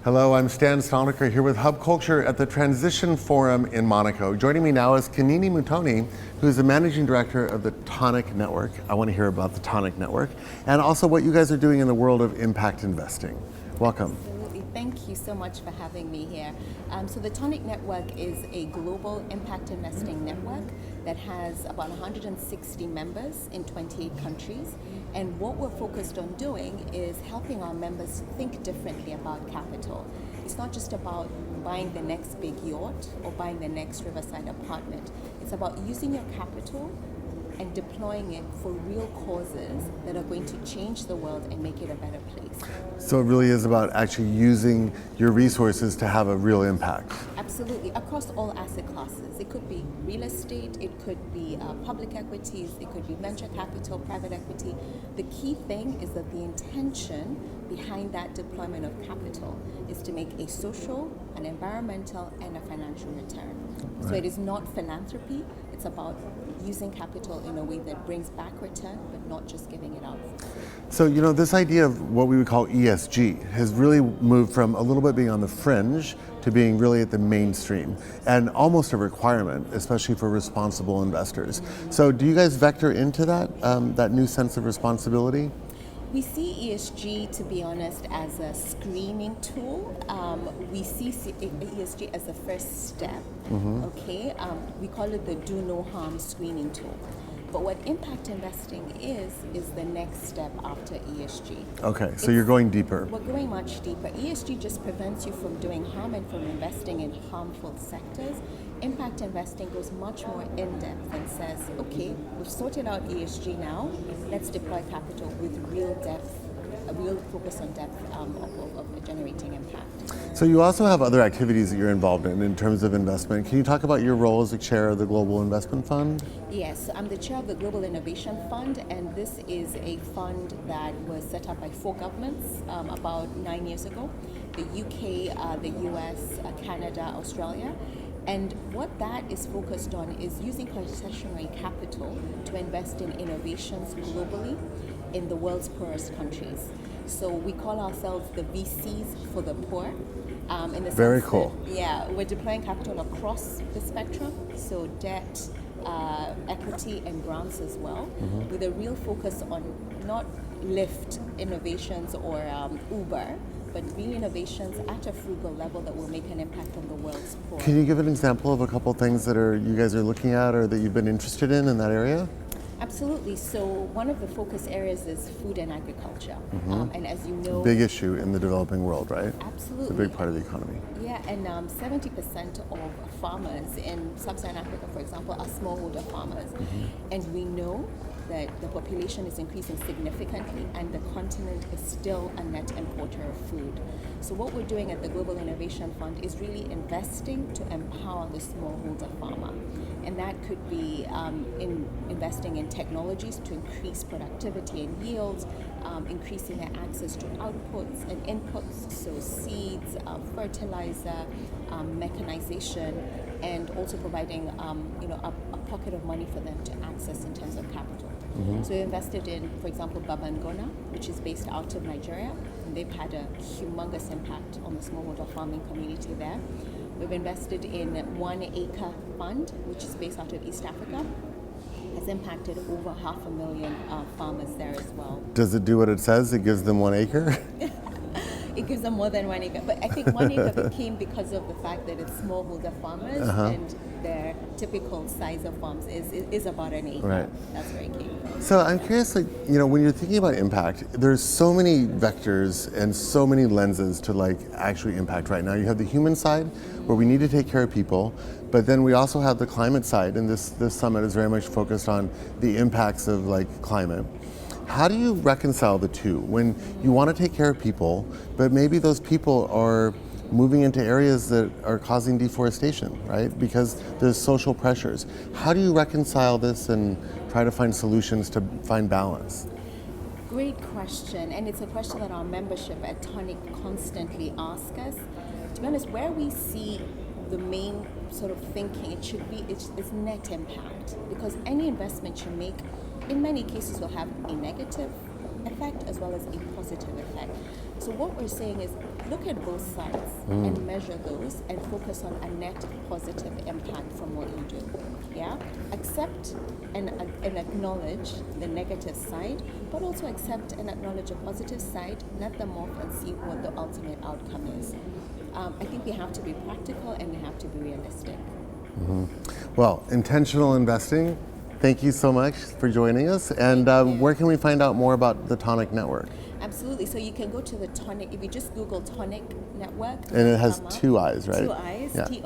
Hello, I'm Stan Stalnaker here with Hub Culture at the Transition Forum in Monaco. Joining me now is Kanini Mutooni, who is the Managing Director of the Toniic Network. I want to hear about the Toniic Network and also what you guys are doing in the world of impact investing. Welcome. Absolutely. Thank you so much for having me here. So the Toniic Network is a global impact investing network that has about 160 members in 28 countries. And what we're focused on doing is helping our members think differently about capital. It's not just about buying the next big yacht or buying the next riverside apartment. It's about using your capital and deploying it for real causes that are going to change the world and make it a better place. So it really is about actually using your resources to have a real impact. Absolutely, across all asset classes. It could be real estate, it could be public equities, it could be venture capital, private equity. The key thing is that the intention behind that deployment of capital is to make a social, an environmental, and a financial return. Right. So it is not philanthropy, it's about using capital in a way that brings back return, but not just giving it out. So, this idea of what we would call ESG has really moved from a little bit being on the fringe to being really at the mainstream and almost a requirement, especially for responsible investors. Mm-hmm. So do you guys vector into that new sense of responsibility? We see ESG, to be honest, as a screening tool. We see ESG as the first step, okay? We call it the do no harm screening tool. But what impact investing is the next step after ESG. Okay, so you're going deeper. We're going much deeper. ESG just prevents you from doing harm and from investing in harmful sectors. Impact investing goes much more in-depth and says, okay, we've sorted out ESG now, let's deploy capital with real depth, a real focus on depth of generating impact. So you also have other activities that you're involved in terms of investment. Can you talk about your role as the chair of the Global Investment Fund? Yes, I'm the chair of the Global Innovation Fund, and this is a fund that was set up by 4 governments about 9 years ago: the UK, the US, Canada, Australia. And what that is focused on is using concessionary capital to invest in innovations globally in the world's poorest countries. So we call ourselves the VCs for the poor. In the Very sense cool. That, we're deploying capital across the spectrum, so debt, equity, and grants as well, with a real focus on not Lyft innovations or Uber, but real innovations at a frugal level that will make an impact on the world's poor. Can you give an example of a couple things that you guys are looking at or that you've been interested in that area? Absolutely. So one of the focus areas is food and agriculture. And as you know... Big issue in the developing world, right? Absolutely. It's a big part of the economy. Yeah, and 70% of farmers in sub-Saharan Africa, for example, are smallholder farmers. And we know that the population is increasing significantly and the continent is still a net importer of food. So what we're doing at the Global Innovation Fund is really investing to empower the smallholder farmer. And that could be in investing in technologies to increase productivity and yields, increasing their access to outputs and inputs, so seeds, fertilizer, mechanization, and also providing a pocket of money for them to access in terms of capital. So we invested in, for example, Babangona, which is based out of Nigeria, and they've had a humongous impact on the smallholder farming community there. We've invested in 1 Acre Fund, which is based out of East Africa. Has impacted over 500,000 farmers there as well. Does it do what it says? It gives them 1 acre? It gives them more than 1 acre, but I think 1 acre became because of the fact that it's smallholder farmers and their typical size of farms is about an acre. Right. That's very key. So I'm curious, when you're thinking about impact, there's so many vectors and so many lenses to actually impact right now. You have the human side where we need to take care of people, but then we also have the climate side, and this summit is very much focused on the impacts of climate. How do you reconcile the two when you want to take care of people, but maybe those people are moving into areas that are causing deforestation, right? Because there's social pressures. How do you reconcile this and try to find solutions to find balance? Great question, and it's a question that our membership at Toniic constantly asks us. To be honest, where we see the main sort of thinking, it's net impact, because any investment you make in many cases will have a negative effect as well as a positive effect. So what we're saying is look at both sides and measure those and focus on a net positive impact from what you do. Yeah? Accept and acknowledge the negative side, but also accept and acknowledge a positive side, let them off and see what the ultimate outcome is. I think we have to be practical and we have to be realistic. Well, intentional investing, thank you so much for joining us. And where can we find out more about the Toniic Network? Absolutely. So you can go to the Toniic, if you just Google Toniic Network. And it has two I's, right? Two I's, Yeah. Toniic.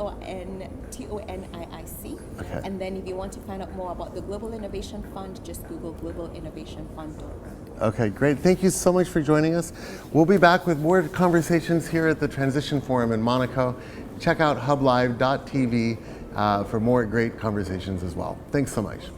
Okay. And then if you want to find out more about the Global Innovation Fund, just Google globalinnovationfund.org. Okay, great. Thank you so much for joining us. We'll be back with more conversations here at the Transition Forum in Monaco. Check out hublive.tv for more great conversations as well. Thanks so much.